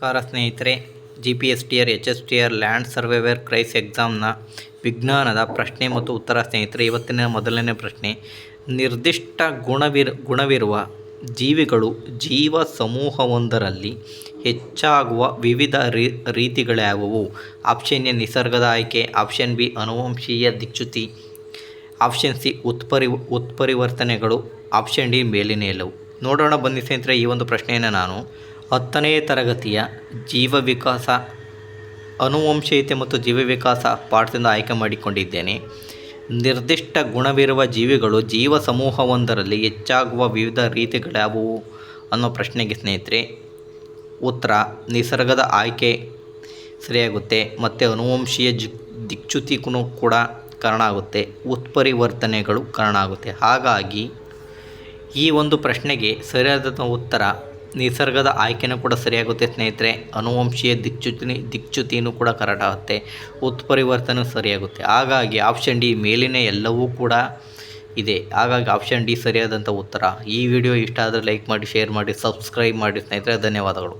ನಮಸ್ಕಾರ ಸ್ನೇಹಿತರೆ, GPSTR HSTR land ಸರ್ವೇವರ್ ಕ್ರೈಸ್ ಎಕ್ಸಾಮ್ನ ವಿಜ್ಞಾನದ ಪ್ರಶ್ನೆ ಮತ್ತು ಉತ್ತರ. ಸ್ನೇಹಿತರೆ, ಇವತ್ತಿನ ಮೊದಲನೇ ಪ್ರಶ್ನೆ, ನಿರ್ದಿಷ್ಟ ಗುಣವಿರುವ ಜೀವಿಗಳು ಜೀವ ಸಮೂಹವೊಂದರಲ್ಲಿ ಹೆಚ್ಚಾಗುವ ವಿವಿಧ ರೀತಿಗಳ್ಯಾವುವು? ಆಪ್ಷನ್ ಎ ನಿಸರ್ಗದ ಆಯ್ಕೆ, ಆಪ್ಷನ್ ಬಿ ಅನುವಂಶೀಯ ದಿಕ್ಚ್ಯುತಿ, ಆಪ್ಷನ್ ಸಿ ಉತ್ಪರಿವರ್ತನೆಗಳು, ಆಪ್ಷನ್ ಡಿ ಮೇಲಿನ ಎಲ್ಲವು. ನೋಡೋಣ ಬನ್ನಿ ಸ್ನೇಹಿತರೆ. ಈ ಒಂದು ಪ್ರಶ್ನೆಯನ್ನು ನಾನು 10ನೇ ತರಗತಿಯ ಜೀವವಿಕಾಸ, ಅನುವಂಶೀಯತೆ ಮತ್ತು ಜೀವವಿಕಾಸ ಪಾಠದಿಂದ ಆಯ್ಕೆ ಮಾಡಿಕೊಂಡಿದ್ದೇನೆ. ನಿರ್ದಿಷ್ಟ ಗುಣವಿರುವ ಜೀವಿಗಳು ಜೀವ ಸಮೂಹವೊಂದರಲ್ಲಿ ಹೆಚ್ಚಾಗುವ ವಿವಿಧ ರೀತಿಗಳ್ಯಾವುವು ಅನ್ನೋ ಪ್ರಶ್ನೆಗೆ ಸ್ನೇಹಿತರೆ ಉತ್ತರ ನಿಸರ್ಗದ ಆಯ್ಕೆ ಸರಿಯಾಗುತ್ತೆ. ಮತ್ತು ಅನುವಂಶೀಯ ದಿಕ್ಚ್ಯುತಿಗೂ ಕೂಡ ಕಾರಣ ಆಗುತ್ತೆ, ಉತ್ಪರಿವರ್ತನೆಗಳು ಕಾರಣ ಆಗುತ್ತೆ. ಹಾಗಾಗಿ ಈ ಒಂದು ಪ್ರಶ್ನೆಗೆ ಸರಿಯಾದ ಉತ್ತರ ನಿಸರ್ಗದ ಆಯ್ಕೆನೂ ಕೂಡ ಸರಿಯಾಗುತ್ತೆ ಸ್ನೇಹಿತರೆ. ಅನುವಂಶೀಯ ದಿಕ್ಚ್ಯುತಿನೂ ಕೂಡ ಕರೆಕ್ಟ್ ಆಗುತ್ತೆ, ಉತ್ಪರಿವರ್ತನೆ ಸರಿಯಾಗುತ್ತೆ. ಹಾಗಾಗಿ ಆಪ್ಷನ್ ಡಿ ಮೇಲಿನ ಎಲ್ಲವೂ ಕೂಡ ಇದೆ. ಹಾಗಾಗಿ ಆಪ್ಷನ್ ಡಿ ಸರಿಯಾದಂಥ ಉತ್ತರ. ಈ ವಿಡಿಯೋ ಇಷ್ಟ ಆದರೆ ಲೈಕ್ ಮಾಡಿ, ಶೇರ್ ಮಾಡಿ, ಸಬ್ಸ್ಕ್ರೈಬ್ ಮಾಡಿ ಸ್ನೇಹಿತರೆ. ಧನ್ಯವಾದಗಳು.